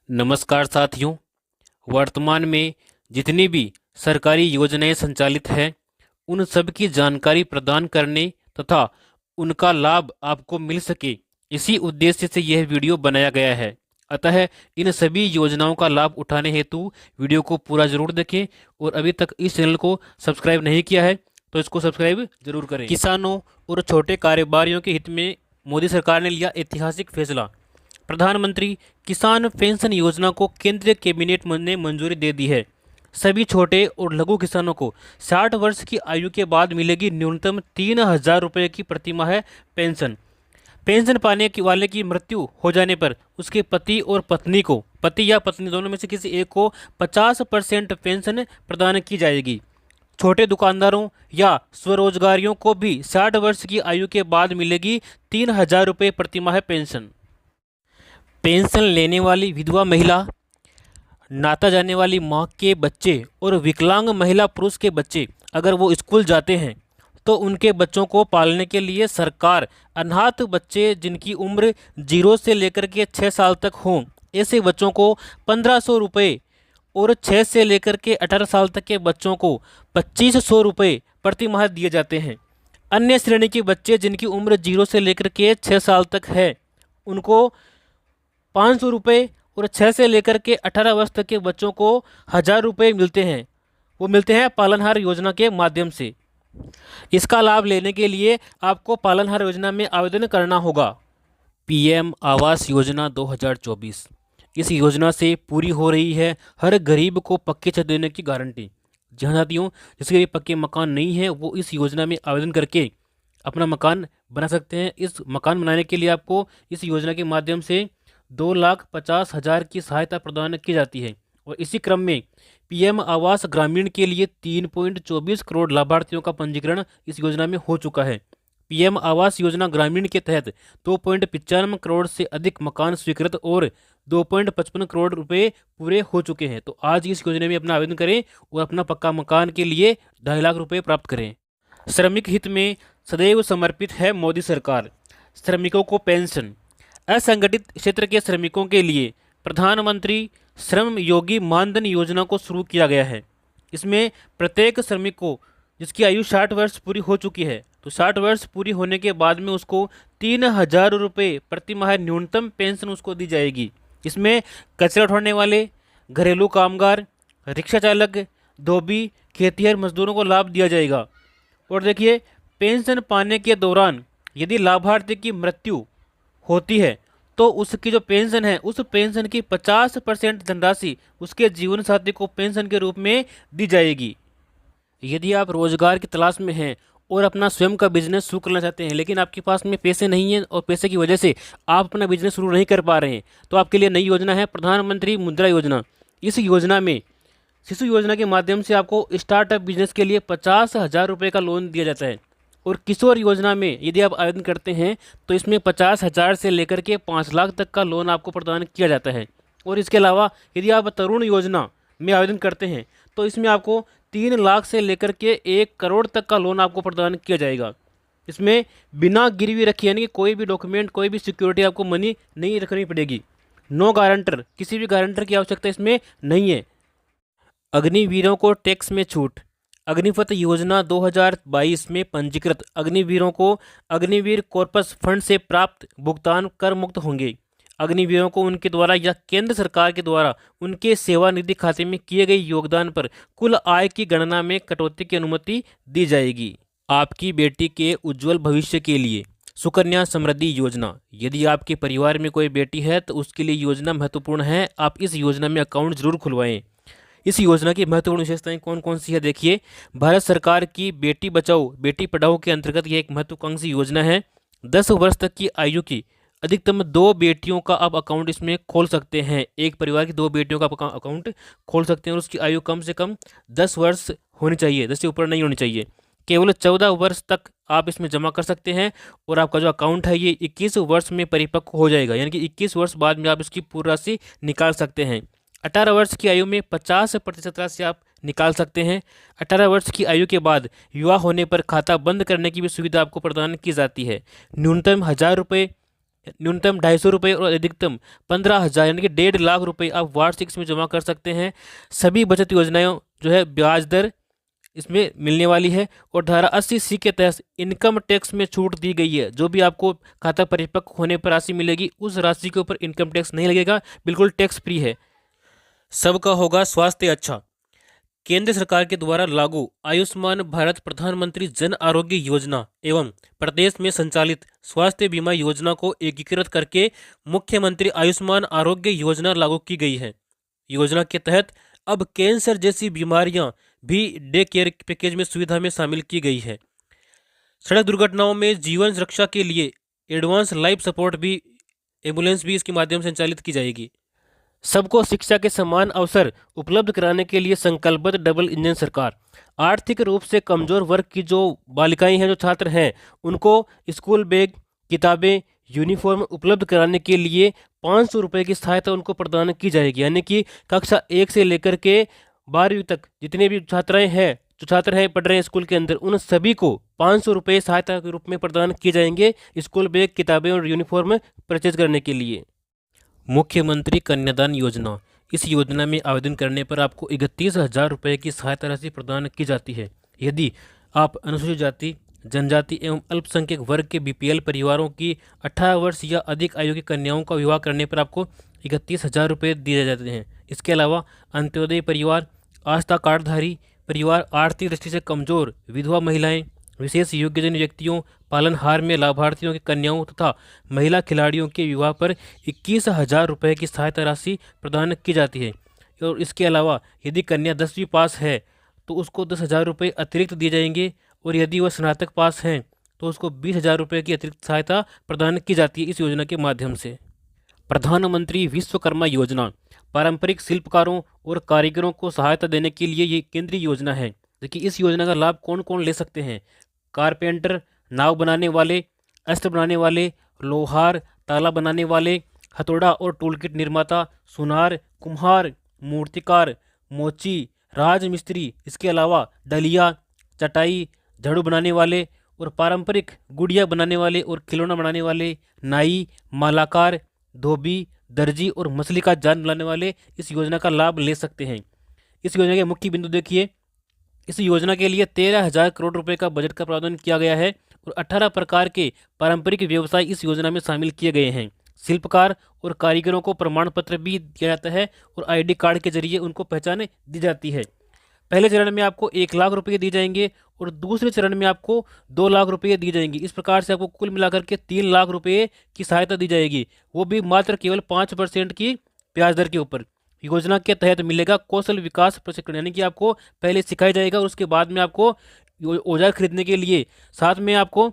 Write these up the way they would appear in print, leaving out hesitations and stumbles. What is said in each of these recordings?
नमस्कार साथियों। वर्तमान में जितनी भी सरकारी योजनाएं संचालित हैं उन सब की जानकारी प्रदान करने तथा उनका लाभ आपको मिल सके, इसी उद्देश्य से यह वीडियो बनाया गया है। अतः इन सभी योजनाओं का लाभ उठाने हेतु वीडियो को पूरा जरूर देखें और अभी तक इस चैनल को सब्सक्राइब नहीं किया है तो इसको सब्सक्राइब जरूर करें। किसानों और छोटे कारोबारियों के हित में मोदी सरकार ने लिया ऐतिहासिक फैसला। प्रधानमंत्री किसान पेंशन योजना को केंद्रीय कैबिनेट ने मंजूरी दे दी है। सभी छोटे और लघु किसानों को 60 वर्ष की आयु के बाद मिलेगी न्यूनतम 3,000 रुपये की प्रतिमाह पेंशन। पेंशन पाने वाले की मृत्यु हो जाने पर उसके पति और पत्नी को, पति या पत्नी दोनों में से किसी एक को 50% पेंशन प्रदान की जाएगी। छोटे दुकानदारों या स्वरोजगारियों को भी 60 वर्ष की आयु के बाद मिलेगी 3,000 रुपये प्रतिमाह पेंशन। पेंशन लेने वाली विधवा महिला, नाता जाने वाली माँ के बच्चे और विकलांग महिला पुरुष के बच्चे अगर वो स्कूल जाते हैं तो उनके बच्चों को पालने के लिए सरकार अनाथ बच्चे जिनकी उम्र 0 से लेकर के 6 साल तक हों, ऐसे बच्चों को 1,500 रुपये और 6 से लेकर के 18 साल तक के बच्चों को 2,500 रुपये प्रति माह दिए जाते हैं। अन्य श्रेणी के बच्चे जिनकी उम्र 0 से लेकर के 6 साल तक है उनको 500 रुपये और 6 से लेकर के 18 वर्ष तक के बच्चों को 1,000 रुपये मिलते हैं। वो मिलते हैं पालनहार योजना के माध्यम से। इसका लाभ लेने के लिए आपको पालनहार योजना में आवेदन करना होगा। पीएम आवास योजना 2024, इस योजना से पूरी हो रही है हर गरीब को पक्के छत देने की गारंटी। जहाँ साथियों जिसके लिए पक्के मकान नहीं है वो इस योजना में आवेदन करके अपना मकान बना सकते हैं। इस मकान बनाने के लिए आपको इस योजना के माध्यम से 2,50,000 की सहायता प्रदान की जाती है। और इसी क्रम में पीएम आवास ग्रामीण के लिए 3.24 करोड़ लाभार्थियों का पंजीकरण इस योजना में हो चुका है। पीएम आवास योजना ग्रामीण के तहत 2.95 करोड़ से अधिक मकान स्वीकृत और 2.55 करोड़ रुपए पूरे हो चुके हैं। तो आज इस योजना में अपना आवेदन करें और अपना पक्का मकान के लिए 2.5 लाख रुपए प्राप्त करें। श्रमिक हित में सदैव समर्पित है मोदी सरकार। श्रमिकों को पेंशन। असंगठित क्षेत्र के श्रमिकों के लिए प्रधानमंत्री श्रम योगी मानधन योजना को शुरू किया गया है। इसमें प्रत्येक श्रमिक को जिसकी आयु 60 वर्ष पूरी हो चुकी है तो 60 वर्ष पूरी होने के बाद में उसको 3,000 रुपये प्रति माह न्यूनतम पेंशन उसको दी जाएगी। इसमें कचरा उठाने वाले, घरेलू कामगार, रिक्शा चालक, धोबी, खेतिहर मजदूरों को लाभ दिया जाएगा। और देखिए, पेंशन पाने के दौरान यदि लाभार्थी की मृत्यु होती है तो उसकी जो पेंशन है उस पेंशन की 50% धनराशि उसके जीवन साथी को पेंशन के रूप में दी जाएगी। यदि आप रोजगार की तलाश में हैं और अपना स्वयं का बिजनेस शुरू करना चाहते हैं लेकिन आपके पास में पैसे नहीं हैं और पैसे की वजह से आप अपना बिजनेस शुरू नहीं कर पा रहे हैं तो आपके लिए नई योजना है प्रधानमंत्री मुद्रा योजना। इस योजना में शिशु योजना के माध्यम से आपको स्टार्टअप बिजनेस के लिए 50,000 रुपये का लोन दिया जाता है। और किशोर योजना में यदि आप आवेदन करते हैं तो इसमें 50,000 से लेकर के 5 लाख तक का लोन आपको प्रदान किया जाता है। और इसके अलावा यदि आप तरुण योजना में आवेदन करते हैं तो इसमें आपको 3 लाख से लेकर के 1 करोड़ तक का लोन आपको प्रदान किया जाएगा। इसमें बिना गिरवी रखे यानी कि कोई भी डॉक्यूमेंट, कोई भी सिक्योरिटी आपको मनी नहीं रखनी पड़ेगी। नो गारंटर, किसी भी गारंटर की आवश्यकता इसमें नहीं है। अग्निवीरों को टैक्स में छूट। अग्निपथ योजना 2022 में पंजीकृत अग्निवीरों को अग्निवीर कॉर्पस फंड से प्राप्त भुगतान कर मुक्त होंगे। अग्निवीरों को उनके द्वारा या केंद्र सरकार के द्वारा उनके सेवानिधि खाते में किए गए योगदान पर कुल आय की गणना में कटौती की अनुमति दी जाएगी। आपकी बेटी के उज्जवल भविष्य के लिए सुकन्या समृद्धि योजना। यदि आपके परिवार में कोई बेटी है तो उसके लिए योजना महत्वपूर्ण है। आप इस योजना में अकाउंट जरूर खुलवाएं। इस योजना की महत्वपूर्ण विशेषताएं कौन कौन सी है देखिए। भारत सरकार की बेटी बचाओ बेटी पढ़ाओ के अंतर्गत यह एक महत्वाकांक्षी योजना है। 10 वर्ष तक की आयु की अधिकतम 2 बेटियों का आप अकाउंट इसमें खोल सकते हैं। एक परिवार की 2 बेटियों का आप अकाउंट खोल सकते हैं और उसकी आयु कम से कम 10 वर्ष होनी चाहिए, 10 से ऊपर नहीं होनी चाहिए। केवल 14 वर्ष तक आप इसमें जमा कर सकते हैं और आपका जो अकाउंट है ये 21 वर्ष में परिपक्व हो जाएगा, यानी कि 21 वर्ष बाद में आप इसकी पूरी राशि निकाल सकते हैं। 18 वर्ष की आयु में 50% राशि आप निकाल सकते हैं। 18 वर्ष की आयु के बाद युवा होने पर खाता बंद करने की भी सुविधा आपको प्रदान की जाती है। न्यूनतम 1,000 रुपये न्यूनतम 250 रुपये और अधिकतम 15,000 यानी कि 1.5 लाख रुपए आप वार्षिक इसमें जमा कर सकते हैं। सभी बचत योजनाएं जो है ब्याज दर इसमें मिलने वाली है। और धारा 80C के तहत इनकम टैक्स में छूट दी गई है। जो भी आपको खाता परिपक्व होने पर राशि मिलेगी उस राशि के ऊपर इनकम टैक्स नहीं लगेगा, बिल्कुल टैक्स फ्री है। सबका होगा स्वास्थ्य अच्छा। केंद्र सरकार के द्वारा लागू आयुष्मान भारत प्रधानमंत्री जन आरोग्य योजना एवं प्रदेश में संचालित स्वास्थ्य बीमा योजना को एकीकृत करके मुख्यमंत्री आयुष्मान आरोग्य योजना लागू की गई है। योजना के तहत अब कैंसर जैसी बीमारियां भी डे केयर पैकेज में सुविधा में शामिल की गई है। सड़क दुर्घटनाओं में जीवन रक्षा के लिए एडवांस लाइफ सपोर्ट भी एम्बुलेंस भी इसके माध्यम से संचालित की जाएगी। सबको शिक्षा के समान अवसर उपलब्ध कराने के लिए संकल्पबद्ध डबल इंजन सरकार। आर्थिक रूप से कमजोर वर्ग की जो बालिकाएं हैं, जो छात्र हैं, उनको स्कूल बैग, किताबें, यूनिफॉर्म उपलब्ध कराने के लिए 500 रुपये की सहायता उनको प्रदान की जाएगी। यानी कि कक्षा 1 से लेकर के 12वीं तक जितने भी छात्राएं हैं, जो छात्र हैं पढ़ रहे हैं स्कूल के अंदर, उन सभी को 500 रुपये सहायता के रूप में प्रदान किए जाएंगे स्कूल बैग, किताबें और यूनिफॉर्म परचेज करने के लिए। मुख्यमंत्री कन्यादान योजना, इस योजना में आवेदन करने पर आपको 31,000 रुपये की सहायता राशि प्रदान की जाती है। यदि आप अनुसूचित जाति, जनजाति एवं अल्पसंख्यक वर्ग के BPL परिवारों की 18 वर्ष या अधिक आयु की कन्याओं का विवाह करने पर आपको 31,000 रुपये दिए जाते हैं। इसके अलावा अंत्योदय परिवार, आस्था कार्डधारी परिवार, आर्थिक दृष्टि से कमजोर विधवा महिलाएं, विशेष योग्यजन व्यक्तियों, पालनहार में लाभार्थियों की कन्याओं तथा महिला खिलाड़ियों के विवाह पर 21,000 रुपये की सहायता राशि प्रदान की जाती है। और इसके अलावा यदि कन्या 10वीं पास है तो उसको 10,000 रुपये अतिरिक्त दिए जाएंगे, और यदि वह स्नातक पास हैं तो उसको 20,000 रुपये की अतिरिक्त सहायता प्रदान की जाती है इस योजना के माध्यम से। प्रधानमंत्री विश्वकर्मा योजना, पारंपरिक शिल्पकारों और कारीगरों को सहायता देने के लिए ये केंद्रीय योजना है। देखिए इस योजना का लाभ कौन कौन ले सकते हैं? कारपेंटर, नाव बनाने वाले, अस्त्र बनाने वाले, लोहार, ताला बनाने वाले, हथौड़ा और टूलकिट निर्माता, सुनार, कुम्हार, मूर्तिकार, मोची, राजमिस्त्री, इसके अलावा डलिया, चटाई, झाड़ू बनाने वाले और पारंपरिक गुड़िया बनाने वाले और खिलौना बनाने वाले, नाई, मालाकार, धोबी, दर्जी और मछली का जाल बनाने वाले इस योजना का लाभ ले सकते हैं। इस योजना के मुख्य बिंदु देखिए, इस योजना के लिए 13,000 करोड़ रुपए का बजट का प्रावधान किया गया है और 18 प्रकार के पारंपरिक व्यवसाय इस योजना में शामिल किए गए हैं। शिल्पकार और कारीगरों को प्रमाण पत्र भी दिया जाता है और ID कार्ड के जरिए उनको पहचान दी जाती है। पहले चरण में आपको 1 लाख रुपये दिए जाएंगे और दूसरे चरण में आपको 2 लाख रुपये दिए जाएंगे। इस प्रकार से आपको कुल मिलाकर के 3 लाख रुपये की सहायता दी जाएगी, वो भी मात्र केवल 5% की ब्याज दर के ऊपर। योजना के तहत मिलेगा कौशल विकास प्रशिक्षण, यानी कि आपको पहले सिखाया जाएगा और उसके बाद में आपको औजार खरीदने के लिए साथ में आपको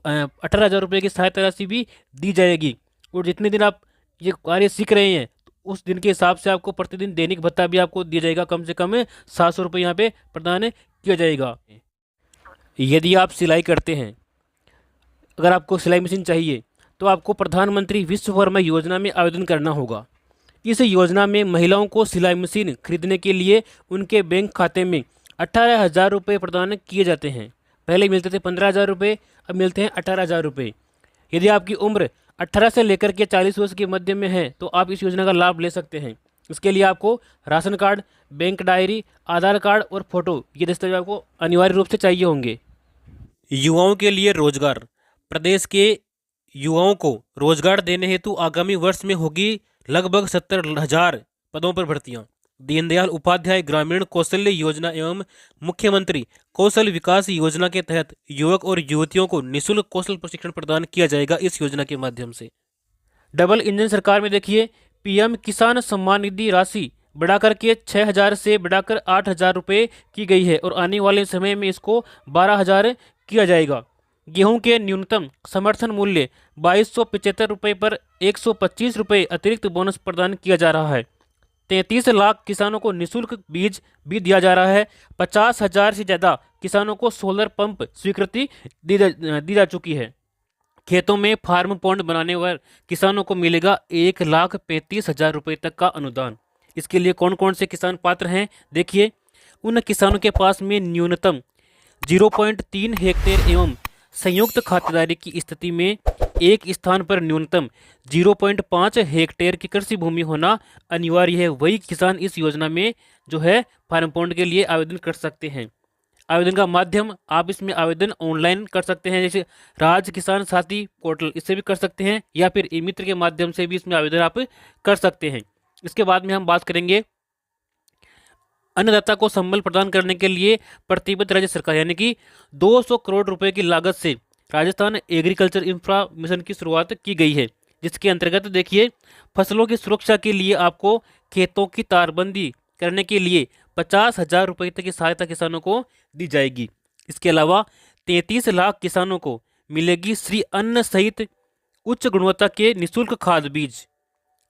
18,000 रुपये की सहायता राशि भी दी जाएगी। और जितने दिन आप ये कार्य सीख रहे हैं उस दिन के हिसाब से आपको प्रतिदिन दैनिक भत्ता भी आपको दिया जाएगा, कम से कम 700 रुपये यहाँ पे प्रदान किया जाएगा। यदि आप सिलाई करते हैं, अगर आपको सिलाई मशीन चाहिए तो आपको प्रधानमंत्री विश्वकर्मा योजना में आवेदन करना होगा। इस योजना में महिलाओं को सिलाई मशीन खरीदने के लिए उनके बैंक खाते में 18,000 रुपये प्रदान किए जाते हैं। पहले मिलते थे 15,000 रुपये, अब मिलते हैं 18,000 रुपये। यदि आपकी उम्र 18 से लेकर के 40 वर्ष के मध्य में है तो आप इस योजना का लाभ ले सकते हैं। इसके लिए आपको राशन कार्ड, बैंक डायरी, आधार कार्ड और फोटो, ये दस्तावेज आपको अनिवार्य रूप से चाहिए होंगे। युवाओं के लिए रोजगार, प्रदेश के युवाओं को रोजगार देने हेतु आगामी वर्ष में होगी लगभग 70,000 पदों पर भर्तियां। दीनदयाल उपाध्याय ग्रामीण कौशल्य योजना एवं मुख्यमंत्री कौशल विकास योजना के तहत युवक और युवतियों को निःशुल्क कौशल प्रशिक्षण प्रदान किया जाएगा इस योजना के माध्यम से। डबल इंजन सरकार में देखिए, PM किसान सम्मान निधि राशि बढ़ाकर के 6,000 से बढ़ाकर 8,000 रुपये की गई है और आने वाले समय में इसको 12,000 किया जाएगा। गेहूं के न्यूनतम समर्थन मूल्य 2275 रुपये पर 125 रुपये अतिरिक्त बोनस प्रदान किया जा रहा है। 33 लाख किसानों को निःशुल्क बीज भी दिया जा रहा है। 50,000 से ज़्यादा किसानों को सोलर पंप स्वीकृति दी जा चुकी है। खेतों में फार्म पॉन्ड बनाने पर किसानों को मिलेगा 1,35,000 रुपये तक का अनुदान। इसके लिए कौन कौन से किसान पात्र हैं देखिए, उन किसानों के पास में न्यूनतम 0.3 हेक्टेयर एवं संयुक्त खातेदारी की स्थिति में एक स्थान पर न्यूनतम 0.5 हेक्टेयर की कृषि भूमि होना अनिवार्य है। वही किसान इस योजना में जो है फार्म पॉन्ड के लिए आवेदन कर सकते हैं। आवेदन का माध्यम, आप इसमें आवेदन ऑनलाइन कर सकते हैं, जैसे राज किसान साथी पोर्टल, इससे भी कर सकते हैं, या फिर ई मित्र के माध्यम से भी इसमें आवेदन आप कर सकते हैं। इसके बाद में हम बात करेंगे अन्नदाता को संबल प्रदान करने के लिए प्रतिबद्ध राज्य सरकार, यानी कि 200 करोड़ रुपए की लागत से राजस्थान एग्रीकल्चर इंफ्रा मिशन की शुरुआत की गई है, जिसके अंतर्गत देखिए फसलों की सुरक्षा के लिए आपको खेतों की तारबंदी करने के लिए 50,000 रुपये तक की सहायता किसानों को दी जाएगी। इसके अलावा 33 लाख किसानों को मिलेगी श्री अन्न सहित उच्च गुणवत्ता के निःशुल्क खाद बीज।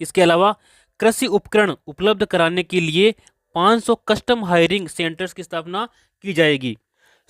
इसके अलावा कृषि उपकरण उपलब्ध कराने के लिए 500 कस्टम हायरिंग सेंटर्स की स्थापना की जाएगी।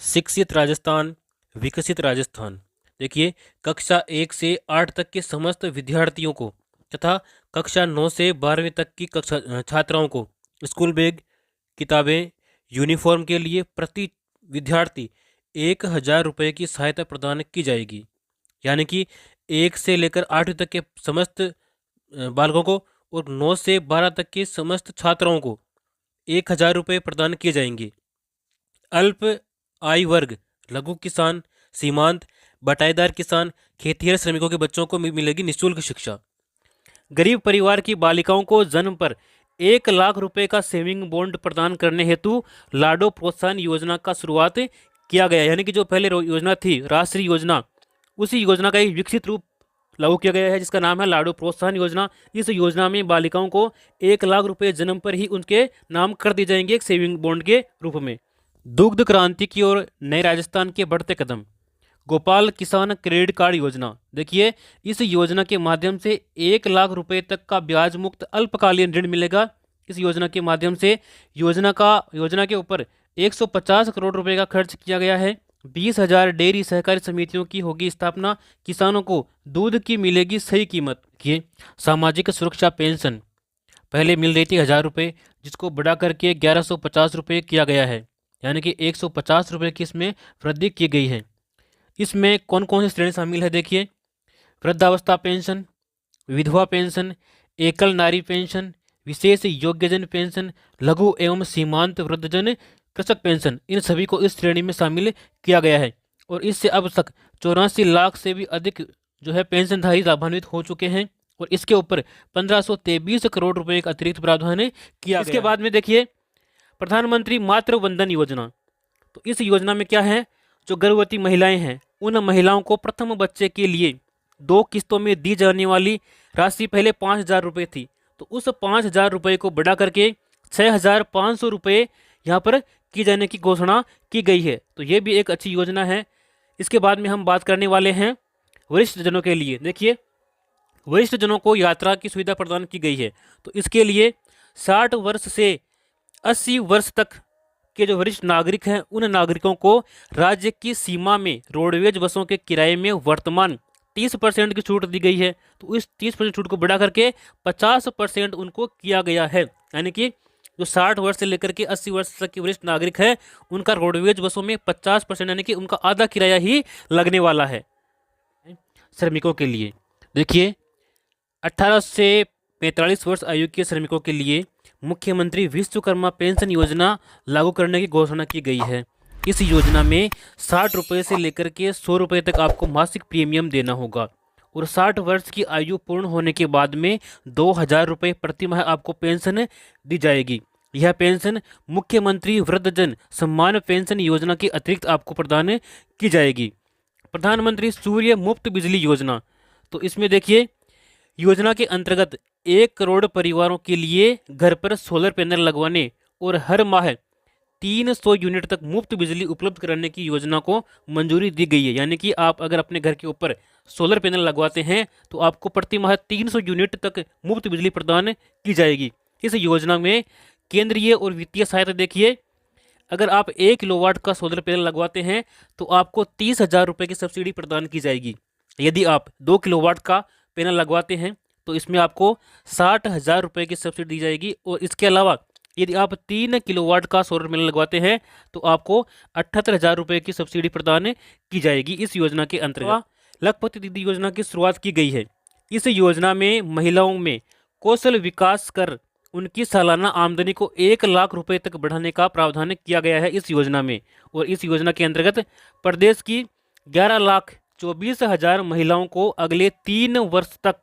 शिक्षित राजस्थान, विकसित राजस्थान। देखिए, कक्षा 1 से 8 तक के समस्त विद्यार्थियों को तथा कक्षा 9 से 12वीं तक की कक्षा छात्राओं को स्कूल बैग, किताबें, यूनिफॉर्म के लिए प्रति विद्यार्थी 1,000 रुपये की सहायता प्रदान की जाएगी। यानी कि 1 से लेकर 8वीं तक के समस्त बालकों को और 9 से 12 तक के समस्त छात्राओं को 1,000 रुपये प्रदान किए जाएंगे। अल्प आय वर्ग, लघु किसान, सीमांत, बटाईदार किसान, खेतिहर श्रमिकों के बच्चों को मिलेगी निःशुल्क शिक्षा। गरीब परिवार की बालिकाओं को जन्म पर 1 लाख रुपए का सेविंग बॉन्ड प्रदान करने हेतु लाडो प्रोत्साहन योजना का शुरुआत किया गया। यानी कि जो पहले योजना थी राष्ट्रीय योजना, उसी योजना का एक विकसित रूप लागू किया गया है, जिसका नाम है लाडो प्रोत्साहन योजना। इस योजना में बालिकाओं को 1 लाख रुपए जन्म पर ही उनके नाम कर दिए जाएंगे एक सेविंग बॉन्ड के रूप में। दुग्ध क्रांति की ओर नए राजस्थान के बढ़ते कदम। गोपाल किसान क्रेडिट कार्ड योजना। देखिए, इस योजना के माध्यम से 1 लाख रुपए तक का ब्याज मुक्त अल्पकालीन ऋण मिलेगा। इस योजना के माध्यम से योजना के ऊपर 150 करोड़ रुपए का खर्च किया गया है। 20,000 डेयरी सहकारी समितियों की होगी स्थापना। किसानों को दूध की मिलेगी सही कीमत। ये सामाजिक सुरक्षा पेंशन पहले मिल रही थी 1,000 रुपये, जिसको बढ़ा करके 1,150 रुपये किया गया है, यानी कि 150 रुपये की इसमें वृद्धि की गई है। इसमें कौन कौन सी श्रेणी शामिल है? देखिए, वृद्धावस्था पेंशन, विधवा पेंशन, एकल नारी पेंशन, विशेष योग्यजन पेंशन, लघु एवं सीमांत वृद्धजन कृषक पेंशन, इन सभी को इस श्रेणी में शामिल किया गया है। और इससे अब तक 84 लाख से भी अधिक जो है पेंशनधारी लाभान्वित हो चुके हैं, और इसके ऊपर 1523 करोड़ रुपए का अतिरिक्त प्रावधान किया। इसके बाद में देखिए प्रधानमंत्री मातृ वंदन योजना। तो इस योजना में क्या है, जो गर्भवती महिलाएं हैं उन महिलाओं को प्रथम बच्चे के लिए 2 किस्तों में दी जाने वाली राशि पहले 5,000 रुपये थी, तो उस 5,000 रुपये को बढ़ा करके 6,500 रुपये यहाँ पर की जाने की घोषणा की गई है। तो ये भी एक अच्छी योजना है। इसके बाद में हम बात करने वाले हैं वरिष्ठ जनों के लिए। देखिए, वरिष्ठ जनों को यात्रा की सुविधा प्रदान की गई है। तो इसके लिए 60 वर्ष से 80 वर्ष तक के जो वरिष्ठ नागरिक हैं उन नागरिकों को राज्य की सीमा में रोडवेज बसों के किराए में वर्तमान 30% की छूट दी गई है। तो इस 30% छूट को बढ़ा करके 50% उनको किया गया है। यानी कि जो 60 वर्ष से लेकर के 80 वर्ष तक के वरिष्ठ नागरिक हैं उनका रोडवेज बसों में 50%, यानी कि उनका आधा किराया ही लगने वाला है। श्रमिकों के लिए देखिए, 18 से 45 वर्ष आयु के श्रमिकों के लिए मुख्यमंत्री विश्वकर्मा पेंशन योजना लागू करने की घोषणा की गई है। इस योजना में 60 रुपये से लेकर के 100 रुपये तक आपको मासिक प्रीमियम देना होगा, और 60 वर्ष की आयु पूर्ण होने के बाद में 2,000 रुपये प्रति माह आपको पेंशन दी जाएगी। यह पेंशन मुख्यमंत्री वृद्धजन सम्मान पेंशन योजना के अतिरिक्त आपको प्रदान की जाएगी। प्रधानमंत्री सूर्य मुफ्त बिजली योजना। तो इसमें देखिए, योजना के अंतर्गत 1 करोड़ परिवारों के लिए घर पर सोलर पैनल लगवाने और हर माह 300 यूनिट तक मुफ्त बिजली उपलब्ध कराने की योजना को मंजूरी दी गई है। यानी कि आप अगर अपने घर के ऊपर सोलर पैनल लगवाते हैं तो आपको प्रति माह 300 यूनिट तक मुफ्त बिजली प्रदान की जाएगी। इस योजना में केंद्रीय और वित्तीय सहायता देखिए, अगर आप 1 किलोवाट का सोलर पैनल लगवाते हैं तो आपको 30,000 रुपये की सब्सिडी प्रदान की जाएगी। यदि आप 2 किलोवाट का पैनल लगवाते हैं तो इसमें आपको 60,000 रुपये की सब्सिडी दी जाएगी। और इसके अलावा यदि आप 3 किलोवाट का सोलर पैनल लगवाते हैं तो आपको 78,000 रुपये की सब्सिडी प्रदान की जाएगी इस योजना के अंतर्गत। लखपति दीदी योजना की शुरुआत की गई है। इस योजना में महिलाओं में कौशल विकास कर उनकी सालाना आमदनी को 1 लाख रुपए तक बढ़ाने का प्रावधान किया गया है इस योजना में। और इस योजना के अंतर्गत प्रदेश की 11,24,000 महिलाओं को अगले 3 वर्ष तक,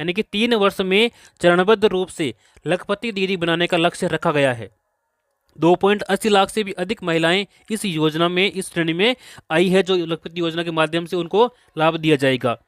यानी कि 3 वर्ष में चरणबद्ध रूप से लखपति दीदी बनाने का लक्ष्य रखा गया है। 2.80 लाख से भी अधिक महिलाएं इस योजना में, इस श्रेणी में आई है, जो लखपति योजना के माध्यम से उनको लाभ दिया जाएगा।